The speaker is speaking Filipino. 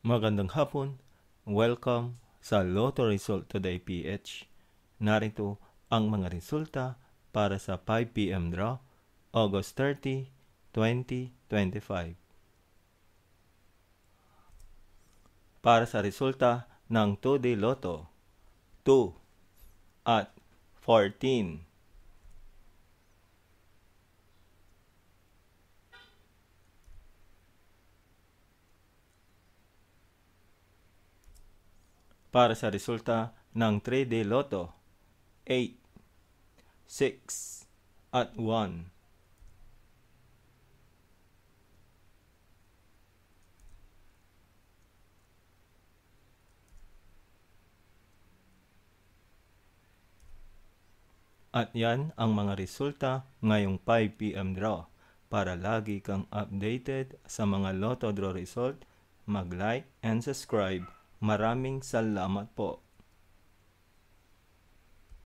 Magandang hapon. Welcome sa Lotto Result Today PH. Narito ang mga resulta para sa 5 p.m. draw, August 30, 2025. Para sa resulta ng 2-day Lotto, 2 at 14. Para sa resulta ng 3-day Lotto, 8, 6 at 1. At yan ang mga resulta ngayong 5 p.m. draw. Para lagi kang updated sa mga Lotto draw result, mag-like and subscribe. Maraming salamat po.